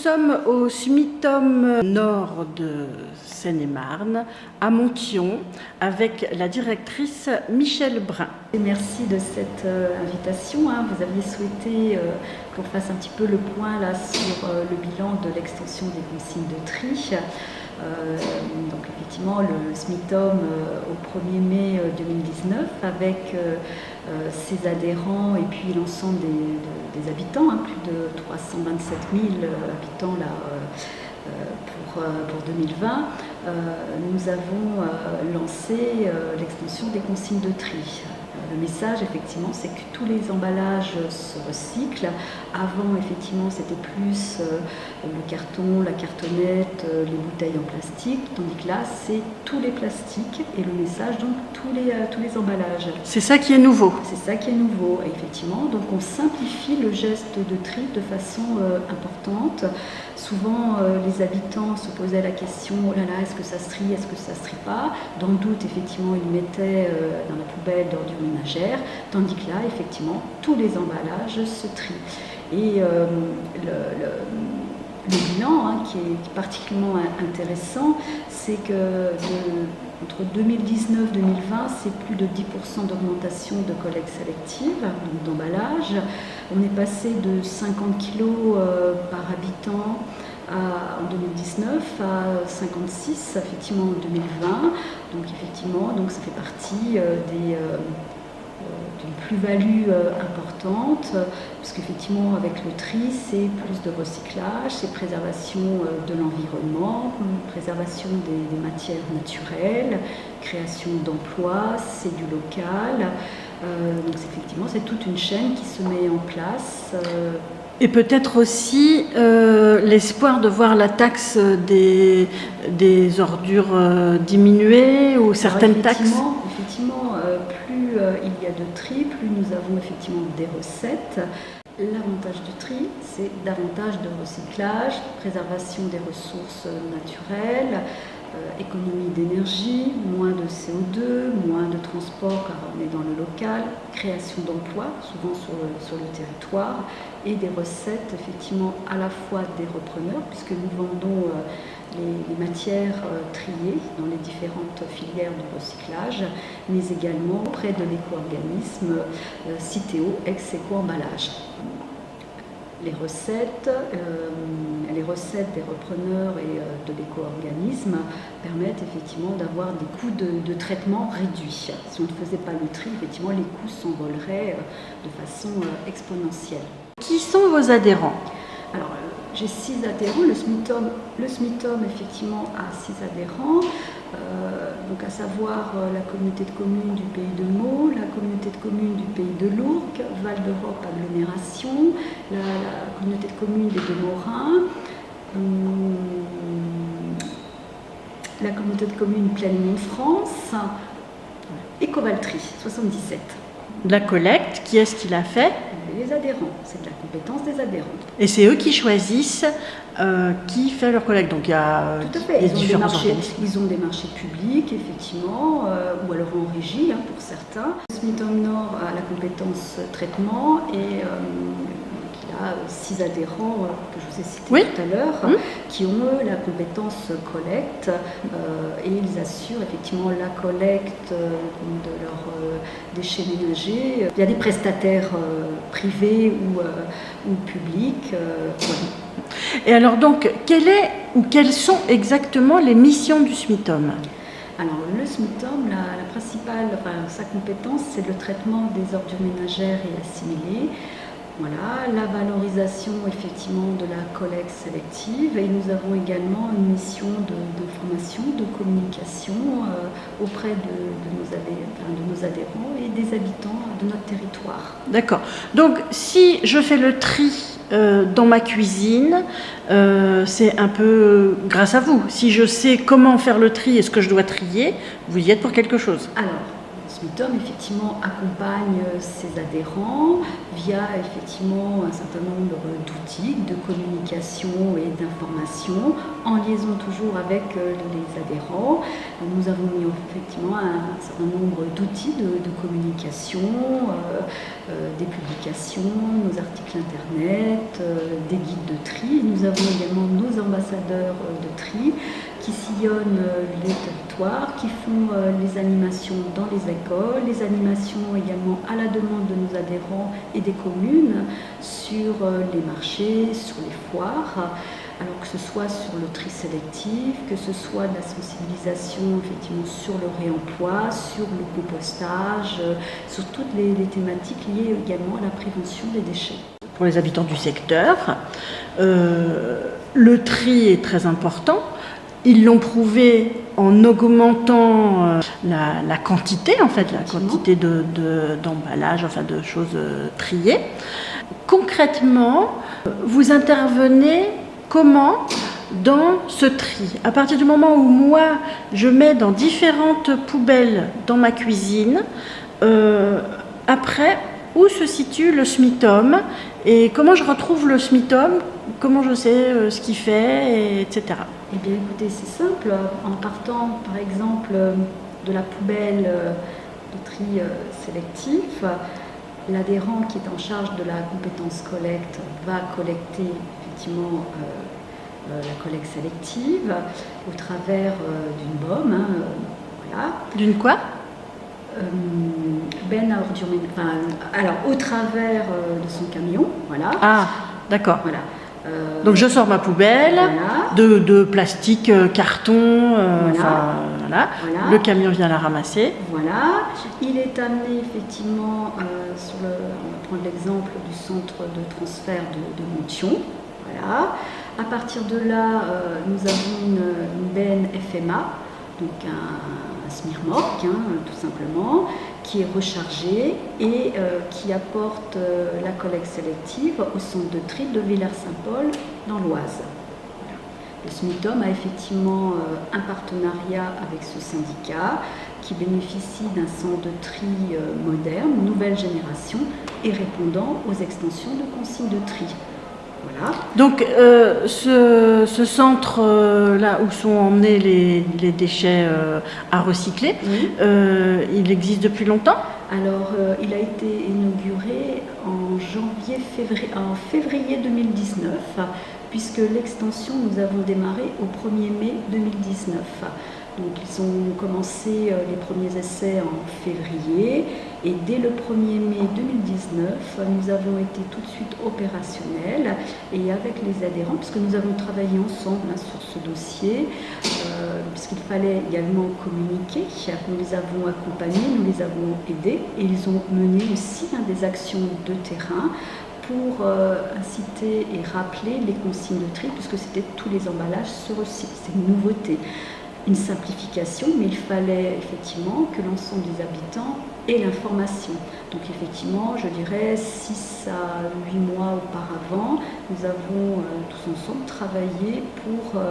sommes au SMITOM Nord de Seine-et-Marne, à Montyon, avec la directrice Michèle Brun. Merci de cette invitation. Vous aviez souhaité qu'on fasse un petit peu le point là, sur le bilan de l'extension des consignes de tri. Donc effectivement le SMITOM au 1er mai 2019 avec ses adhérents et puis l'ensemble des habitants, plus de 327 000 habitants là, pour 2020, nous avons lancé l'extension des consignes de tri. Le message, effectivement, c'est que tous les emballages se recyclent. Avant, effectivement, c'était plus le carton, la cartonnette, les bouteilles en plastique, tandis que là, c'est tous les plastiques et le message, donc tous les emballages. C'est ça qui est nouveau. C'est ça qui est nouveau, effectivement. Donc, on simplifie le geste de tri de façon importante. Souvent, les habitants se posaient la question, oh là là, est-ce que ça se trie, est-ce que ça se trie pas? Dans le doute, effectivement, ils mettaient dans la poubelle d'ordures ménagères, tandis que là, effectivement, tous les emballages se trient. Et le bilan qui est particulièrement intéressant, c'est que entre 2019 et 2020, c'est plus de 10% d'augmentation de collecte sélective, donc d'emballage. On est passé de 50 kg par habitant en 2019 à 56 effectivement en 2020. Donc effectivement, ça fait partie d'une plus-value importante, parce qu'effectivement avec le tri, c'est plus de recyclage, c'est préservation de l'environnement, préservation des matières naturelles, création d'emplois, c'est du local. Donc effectivement, c'est toute une chaîne qui se met en place. Et peut-être aussi l'espoir de voir la taxe des ordures diminuer ou certaines taxes. Effectivement, plus il y a de tri, plus nous avons effectivement des recettes. L'avantage du tri, c'est davantage de recyclage, préservation des ressources naturelles, économie d'énergie, moins de CO2, moins de transport car on est dans le local, création d'emplois, souvent sur le territoire, et des recettes effectivement à la fois des repreneurs, puisque nous vendons les matières triées dans les différentes filières de recyclage, mais également auprès de l'éco-organisme Citeo, ex-éco-emballage. Les recettes des repreneurs et de l'éco-organisme permettent effectivement d'avoir des coûts de traitement réduits. Si on ne faisait pas le tri, effectivement, les coûts s'envoleraient de façon exponentielle. Qui sont vos adhérents? Alors, j'ai 6 adhérents. Le SMITOM effectivement, a 6 adhérents. Donc à savoir la communauté de communes du Pays de Meaux, la communauté de communes du Pays de Lourcq, Val d'Europe Agglomération, la communauté de communes des Deux-Morins, la communauté de communes Plaine-France, Ecovaltry 77. La collecte, qui est-ce qui l'a fait? Les adhérents, c'est de la compétence des adhérents. Et c'est eux qui choisissent qui fait leur collecte. Donc il y a tout à fait. Ils ont des marchés publics, effectivement, ou alors en régie pour certains. SMITOM Nord a la compétence traitement et il a 6 adhérents que je vous ai cités tout à l'heure, qui ont la compétence collecte et ils assurent effectivement la collecte de leurs déchets ménagers. Il y a des prestataires privés ou publics. Et alors donc, quelles sont exactement les missions du SMITOM? Alors le SMITOM, la principale, sa compétence, c'est le traitement des ordures ménagères et assimilées. Voilà, la valorisation effectivement de la collecte sélective, et nous avons également une mission d'information, de communication auprès de nos adhérents et des habitants de notre territoire. D'accord. Donc si je fais le tri dans ma cuisine, c'est un peu grâce à vous. Si je sais comment faire le tri et ce que je dois trier, vous y êtes pour quelque chose. Alors, SMITOM effectivement accompagne ses adhérents via effectivement un certain nombre d'outils de communication et d'information en liaison toujours avec les adhérents. Nous avons mis effectivement un certain nombre d'outils de communication, des publications, nos articles internet, des guides de tri. Nous avons également nos ambassadeurs de tri qui sillonnent les territoires, qui font les animations dans les écoles, les animations également à la demande de nos adhérents et des communes sur les marchés, sur les foires, alors que ce soit sur le tri sélectif, que ce soit de la sensibilisation effectivement sur le réemploi, sur le compostage, sur toutes les thématiques liées également à la prévention des déchets. Pour les habitants du secteur, le tri est très important. Ils l'ont prouvé en augmentant la quantité, en fait, la quantité d'emballage, enfin de choses triées. Concrètement, vous intervenez comment dans ce tri? À partir du moment où moi, je mets dans différentes poubelles dans ma cuisine, après, où se situe le SMITOM et comment je retrouve le SMITOM, comment je sais ce qu'il fait, etc. Eh bien écoutez, c'est simple, en partant par exemple de la poubelle de tri sélectif, l'adhérent qui est en charge de la compétence collecte va collecter effectivement la collecte sélective au travers d'une BOM. Voilà. D'une quoi? Ben à ordures, alors au travers de son camion, voilà. Ah, d'accord. Voilà. Donc je sors ma poubelle voilà. de plastique, carton, voilà. Voilà. Voilà. Le camion vient la ramasser. Voilà. Il est amené effectivement on va prendre l'exemple du centre de transfert de Montion. Voilà. À partir de là, nous avons une benne FMA, donc un SMIRMOC, tout simplement, qui est rechargé et qui apporte la collecte sélective au centre de tri de Villers-Saint-Paul dans l'Oise. Voilà. Le SMITOM a effectivement un partenariat avec ce syndicat qui bénéficie d'un centre de tri moderne, nouvelle génération et répondant aux extensions de consignes de tri. Voilà. Donc ce centre-là où sont emmenés les déchets à recycler, Oui. Il existe depuis longtemps? Alors, il a été inauguré en février 2019, puisque l'extension, nous avons démarré au 1er mai 2019. Donc, ils ont commencé les premiers essais en février, et dès le 1er mai 2019, nous avons été tout de suite opérationnels, et avec les adhérents, puisque nous avons travaillé ensemble sur ce dossier, puisqu'il fallait également communiquer. Nous les avons accompagnés, nous les avons aidés, et ils ont mené aussi des actions de terrain pour inciter et rappeler les consignes de tri, puisque c'était tous les emballages se recyclent. C'est une nouveauté, une simplification, mais il fallait effectivement que l'ensemble des habitants aient l'information. Donc effectivement, je dirais 6 à 8 mois auparavant, nous avons tous ensemble travaillé pour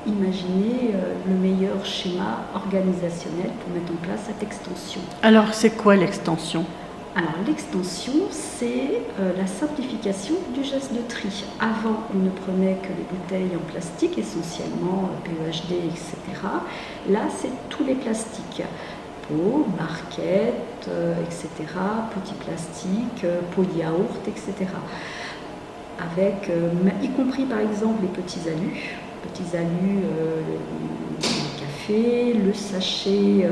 imaginer le meilleur schéma organisationnel pour mettre en place cette extension. Alors c'est quoi l'extension? Alors l'extension, c'est la simplification du geste de tri. Avant, on ne prenait que les bouteilles en plastique, essentiellement PEHD, etc. Là, c'est tous les plastiques. Pots, barquettes, etc. Petits plastiques, pots de yaourt, etc. Avec, y compris par exemple les petits alus. Le café, le sachet,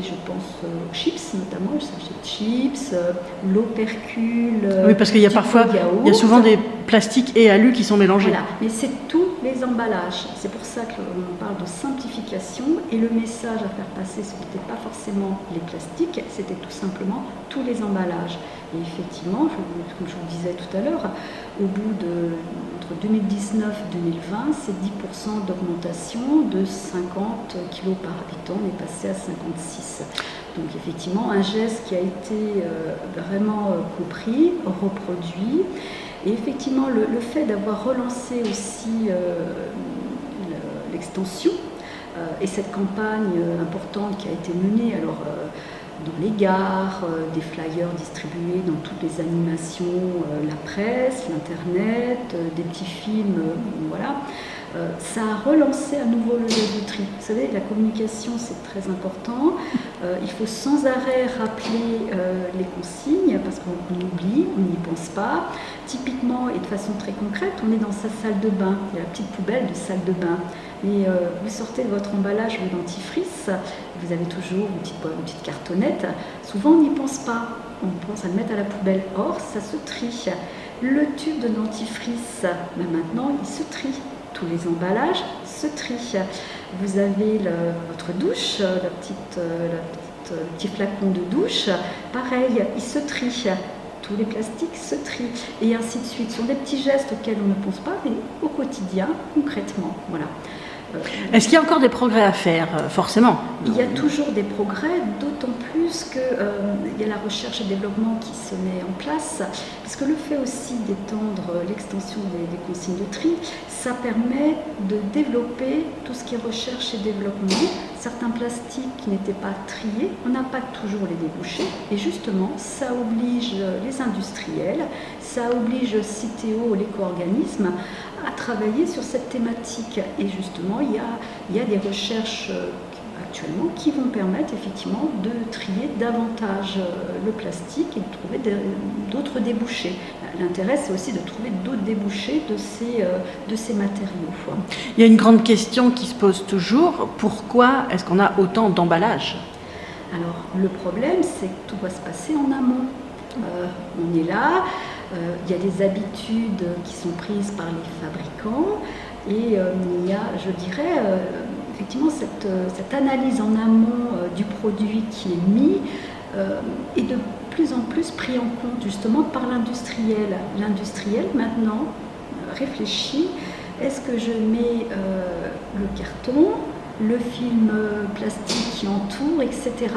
je pense, chips notamment, le sachet de chips, l'opercule. Oui, parce qu'il y a parfois, il y a souvent des plastiques et alus qui sont mélangés. Voilà, mais c'est tous les emballages. C'est pour ça qu'on parle de simplification, et le message à faire passer, ce n'était pas forcément les plastiques, c'était tout simplement tous les emballages. Et effectivement, comme je vous le disais tout à l'heure, au bout entre 2019 et 2020, c'est 10% d'augmentation de 50 kg par habitant, on est passé à 56. Donc effectivement, un geste qui a été vraiment compris, reproduit. Et effectivement, le fait d'avoir relancé aussi l'extension Et cette campagne importante qui a été menée, alors dans les gares, des flyers distribués dans toutes les animations, la presse, l'internet, des petits films, voilà. Ça a relancé à nouveau le geste de tri. Vous savez, la communication, c'est très important. Il faut sans arrêt rappeler les consignes parce qu'on oublie, on n'y pense pas. Typiquement et de façon très concrète, on est dans sa salle de bain. Il y a la petite poubelle de salle de bain. Et vous sortez de votre emballage de dentifrice, vous avez toujours une petite cartonnette. Souvent, on n'y pense pas. On pense à le mettre à la poubelle. Or, ça se trie. Le tube de dentifrice, maintenant, il se trie. Tous les emballages se trient. Vous avez votre douche, le petit flacon de douche, pareil, il se trie. Tous les plastiques se trient et ainsi de suite. Ce sont des petits gestes auxquels on ne pense pas, mais au quotidien, concrètement. Voilà. Est-ce qu'il y a encore des progrès à faire, forcément? Il y a toujours des progrès, d'autant plus qu'il y a la recherche et développement qui se met en place, parce que le fait aussi d'étendre l'extension des consignes de tri, ça permet de développer tout ce qui est recherche et développement. Certains plastiques qui n'étaient pas triés, on n'a pas toujours les débouchés, et justement, ça oblige les industriels, ça oblige Citeo, l'éco-organisme, à travailler sur cette thématique. Et justement, il y a des recherches actuellement qui vont permettre effectivement de trier davantage le plastique et de trouver d'autres débouchés. L'intérêt, c'est aussi de trouver d'autres débouchés de ces matériaux. Il y a une grande question qui se pose toujours. Pourquoi est-ce qu'on a autant d'emballages? Alors, le problème, c'est que tout doit se passer en amont. On est là, il y a des habitudes qui sont prises par les fabricants et il y a, je dirais, effectivement cette analyse en amont du produit qui est mis est de plus en plus pris en compte justement par l'industriel. L'industriel maintenant réfléchit, est-ce que je mets le carton, le film plastique qui entoure, etc.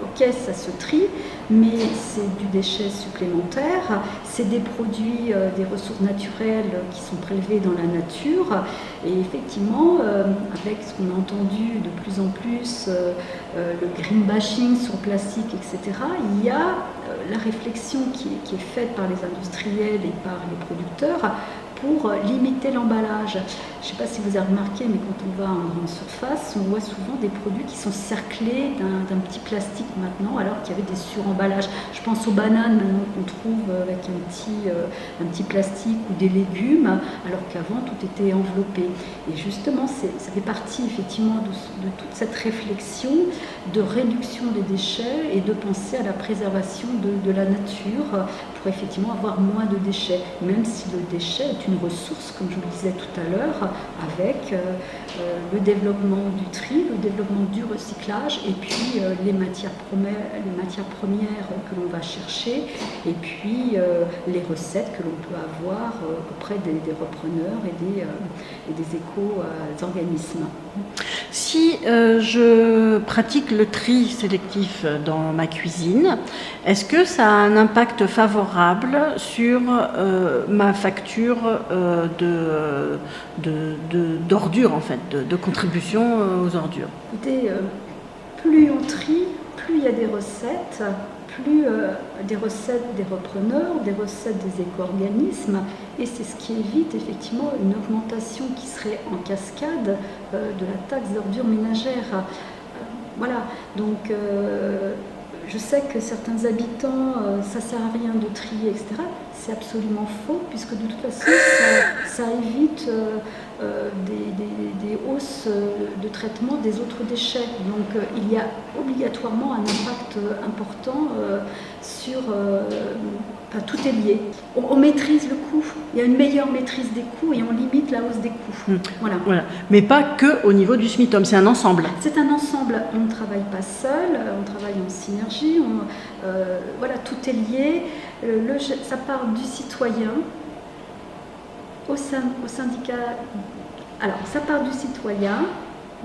Ok, ça se trie, mais c'est du déchet supplémentaire, c'est des produits, des ressources naturelles qui sont prélevées dans la nature. Et effectivement, avec ce qu'on a entendu de plus en plus, le green bashing sur le plastique, etc., il y a la réflexion qui est faite par les industriels et par les producteurs pour limiter l'emballage. Je ne sais pas si vous avez remarqué, mais quand on va en grande surface, on voit souvent des produits qui sont cerclés d'un petit plastique maintenant, alors qu'il y avait des suremballages. Je pense aux bananes maintenant qu'on trouve avec un petit plastique ou des légumes, alors qu'avant tout était enveloppé. Et justement, ça fait partie effectivement de toute cette réflexion de réduction des déchets et de penser à la préservation de la nature pour effectivement avoir moins de déchets, même si le déchet est une ressource, comme je vous le disais tout à l'heure, avec le développement du tri, le développement du recyclage et puis les matières premières que l'on va chercher et puis les recettes que l'on peut avoir auprès des repreneurs et des éco-organismes. Si je pratique le tri sélectif dans ma cuisine, est-ce que ça a un impact favorable sur ma facture d'ordures, en fait, de contribution aux ordures? Écoutez, plus on trie, plus il y a des recettes, plus des recettes des repreneurs, des recettes des éco-organismes, et c'est ce qui évite effectivement une augmentation qui serait en cascade de la taxe d'ordures ménagères. Voilà, donc je sais que certains habitants, ça ne sert à rien de trier, etc. C'est absolument faux, puisque de toute façon, ça évite des hausses de traitement des autres déchets. Donc il y a obligatoirement un impact important sur... tout est lié. On maîtrise le coût, il y a une meilleure maîtrise des coûts et on limite la hausse des coûts. Voilà. Mais pas que au niveau du SMITOM, c'est un ensemble. C'est un ensemble, on ne travaille pas seul, on travaille en synergie, voilà, tout est lié. Ça part du citoyen au syndicat. Alors, ça part du citoyen,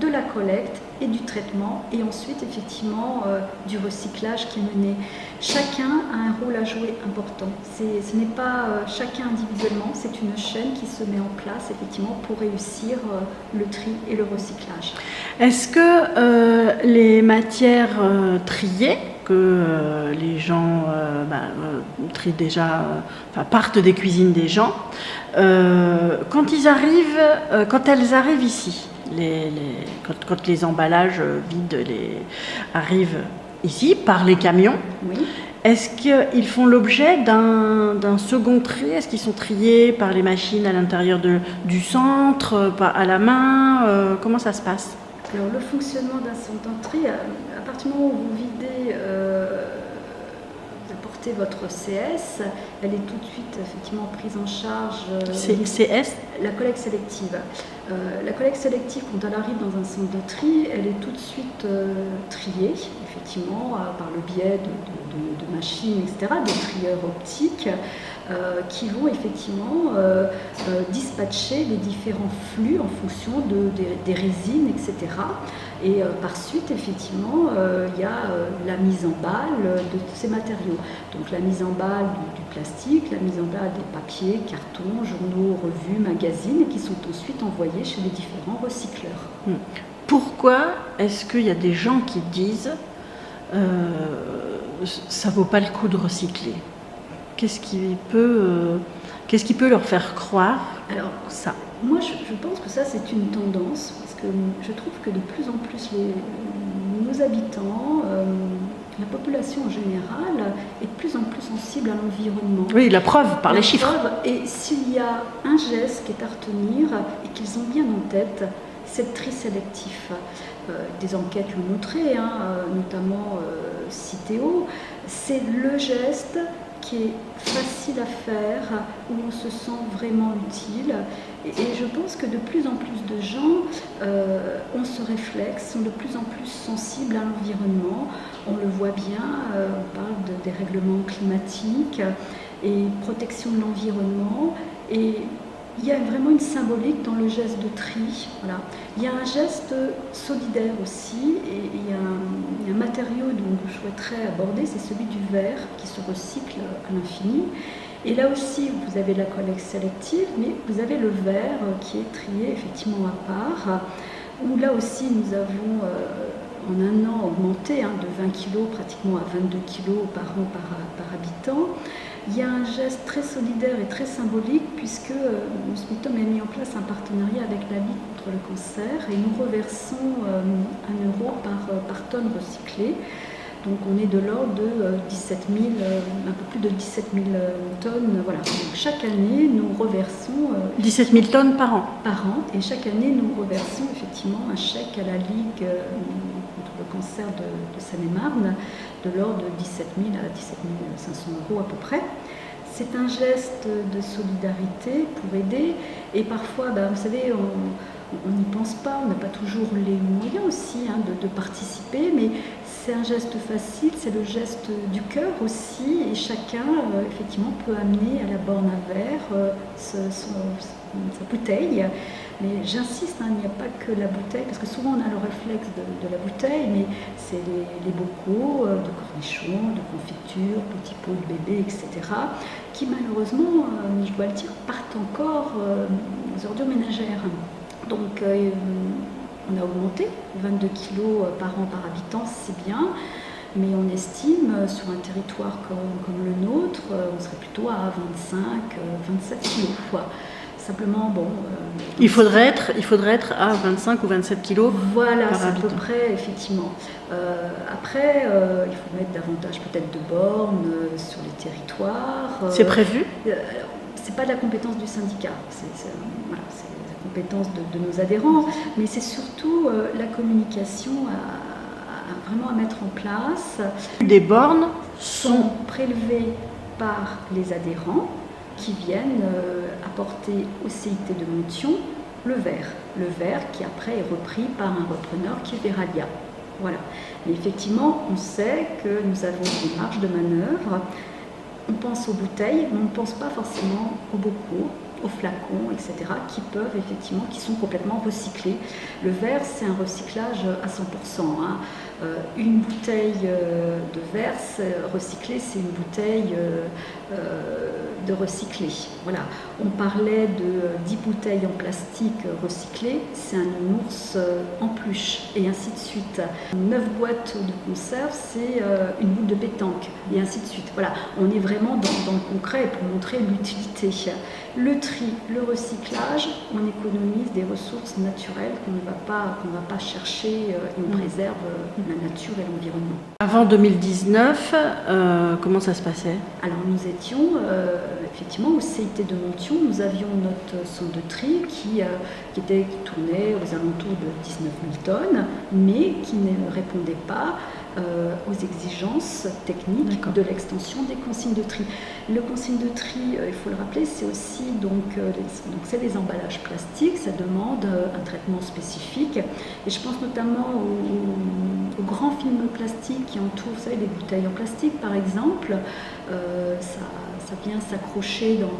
de la collecte et du traitement, et ensuite effectivement du recyclage qui est mené. Chacun a un rôle à jouer important. Ce n'est pas chacun individuellement, c'est une chaîne qui se met en place effectivement pour réussir le tri et le recyclage. Est-ce que les matières triées, que les gens trient déjà, partent des cuisines des gens, quand elles arrivent ici, quand les emballages vides arrivent ici par les camions, oui. Est-ce qu'ils font l'objet d'un second tri? Est-ce qu'ils sont triés par les machines à l'intérieur du centre, à la main? Comment ça se passe? Alors, le fonctionnement d'un centre de tri, à partir du moment où vous videz, vous apportez votre CS, elle est tout de suite effectivement prise en charge. CS? La collecte sélective. La collecte sélective, quand elle arrive dans un centre de tri, elle est tout de suite triée, effectivement, par le biais de machines, etc., de trieurs optiques, qui vont effectivement dispatcher les différents flux en fonction des résines, etc. Et par suite, effectivement, il y a la mise en balle de ces matériaux. Donc la mise en balle du plastique, la mise en balle des papiers, cartons, journaux, revues, magazines, qui sont ensuite envoyés chez les différents recycleurs. Pourquoi est-ce qu'il y a des gens qui disent ça vaut pas le coup de recycler? Qu'est-ce qui peut leur faire croire ça? Moi, je pense que ça, c'est une tendance, parce que je trouve que de plus en plus nos habitants, la population en général, est de plus en plus sensible à l'environnement. Oui, la preuve par les chiffres. Et s'il y a un geste qui est à retenir et qu'ils ont bien en tête, c'est le tri sélectif. Des enquêtes l'ont montré, notamment Citeo, c'est le geste qui est facile à faire, où on se sent vraiment utile. Et je pense que de plus en plus de gens ont ce réflexe, sont de plus en plus sensibles à l'environnement. On le voit bien, on parle des règlements climatiques et protection de l'environnement. Et il y a vraiment une symbolique dans le geste de tri. Voilà. Il y a un geste solidaire aussi, et il y a un matériau dont je souhaiterais aborder, c'est celui du verre qui se recycle à l'infini. Et là aussi, vous avez la collecte sélective, mais vous avez le verre qui est trié effectivement à part, où là aussi nous avons en un an augmenté de 20 kg pratiquement à 22 kg par an par habitant. Il y a un geste très solidaire et très symbolique puisque Smithom a mis en place un partenariat avec la Ligue contre le cancer et nous reversons 1 euro par tonne recyclée. Donc on est de l'ordre de 17 000, un peu plus de 17 000 tonnes. Voilà. Donc chaque année, nous reversons... 17 000 tonnes par an. Par an. Et chaque année, nous reversons effectivement un chèque à la Ligue contre le cancer de Seine-et-Marne de l'ordre de 17 000 à 17 500 euros à peu près. C'est un geste de solidarité pour aider. Et parfois, vous savez, on n'y pense pas, on n'a pas toujours les moyens aussi de participer, mais c'est un geste facile, c'est le geste du cœur aussi, et chacun effectivement peut amener à la borne à verre sa bouteille. Mais j'insiste, il n'y a pas que la bouteille, parce que souvent on a le réflexe de la bouteille, mais c'est les bocaux de cornichons, de confiture, petits pots de bébé, etc., qui malheureusement, je dois le dire, partent encore aux ordures ménagères. Donc on a augmenté 22 kg par an par habitant, c'est bien, mais on estime sur un territoire comme le nôtre, on serait plutôt à 25-27 kg. Simplement, il faudrait être à 25 ou 27 kilos. Voilà, par c'est à habitant. peu près, effectivement. Après, il faut mettre davantage peut-être de bornes sur les territoires. C'est prévu? C'est pas de la compétence du syndicat, c'est la compétence de nos adhérents, mais c'est surtout la communication vraiment à mettre en place. Des bornes sont prélevées par les adhérents qui viennent apporter au CIT de Montion le verre qui après est repris par un repreneur qui est Veralia. Voilà. Mais effectivement, on sait que nous avons des marges de manœuvre. On pense aux bouteilles, mais on ne pense pas forcément aux bocaux. aux flacons, etc., qui sont complètement recyclés. Le verre, c'est un recyclage à 100%. Une bouteille de verre recyclée, c'est une bouteille de recyclé. Voilà. On parlait de 10 bouteilles en plastique recyclées, c'est un ours en peluche, et ainsi de suite. 9 boîtes de conserve, c'est une boule de pétanque, et ainsi de suite. Voilà. On est vraiment dans le concret pour montrer l'utilité. Le tri, le recyclage, on économise des ressources naturelles qu'on ne va pas chercher, et on préserve la nature et l'environnement. Avant 2019, comment ça se passait? Alors nous étions effectivement au CIT de Montion, nous avions notre centre de tri qui tournait aux alentours de 19 000 tonnes, mais qui ne répondait pas aux exigences techniques de l'extension des consignes de tri. Le consigne de tri, il faut le rappeler, c'est aussi c'est des emballages plastiques, ça demande un traitement spécifique, et je pense notamment aux grands films plastiques qui entourent, vous savez, les bouteilles en plastique par exemple, ça vient s'accrocher dans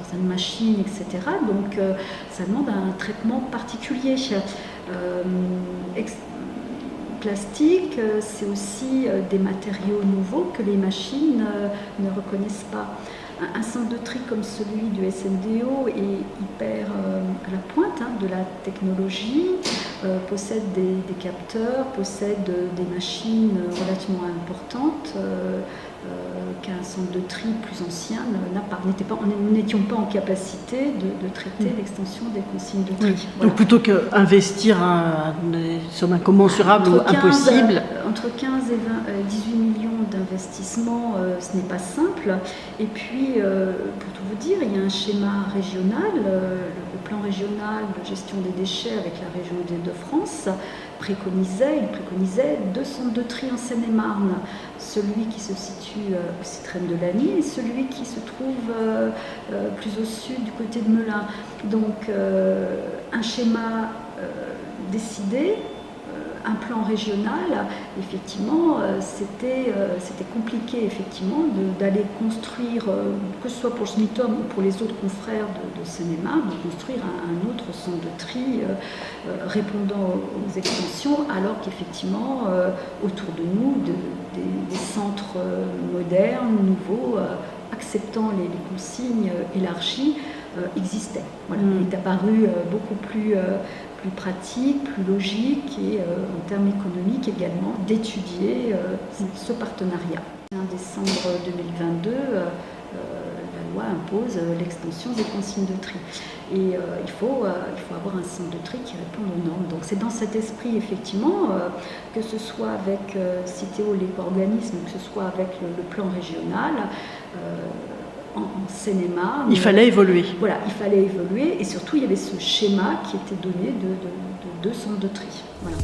certaines machines, etc. Donc ça demande un traitement particulier. Plastique, c'est aussi des matériaux nouveaux que les machines ne reconnaissent pas. Un centre de tri comme celui du SNDO est hyper à la pointe de la technologie, possède des capteurs, possède des machines relativement importantes qu'un centre de tri plus ancien n'a pas. Nous n'étions pas en capacité de traiter l'extension des consignes de tri. Voilà. Donc plutôt qu'investir des sommes incommensurables ou impossibles. Entre 15 et 18 millions d'investissements, ce n'est pas simple. Et puis, pour tout vous dire, il y a un schéma régional, le plan régional de gestion des déchets avec la région d'Île-de-France préconisait 2 centres de tri en Seine-et-Marne, celui qui se situe au Citrène de Lagny et celui qui se trouve plus au sud du côté de Melun. Donc un schéma décidé, un plan régional, effectivement, c'était compliqué effectivement d'aller construire, que ce soit pour SMITOM ou pour les autres confrères de Seine-et-Marne, de construire un autre centre de tri répondant aux extensions, alors qu'effectivement, autour de nous, des centres modernes, nouveaux, acceptant les consignes élargies, existaient. Voilà. Il est apparu beaucoup plus pratique, plus logique et en termes économiques également d'étudier ce partenariat. En décembre 2022, la loi impose l'extension des consignes de tri. Et il faut avoir un centre de tri qui réponde aux normes. Donc c'est dans cet esprit, effectivement, que ce soit avec Citeo, l'éco-organisme, que ce soit avec le plan régional, en Seine-et-Marne. Il fallait évoluer. Voilà, il fallait évoluer et surtout il y avait ce schéma qui était donné de 2 centres de tri. Voilà.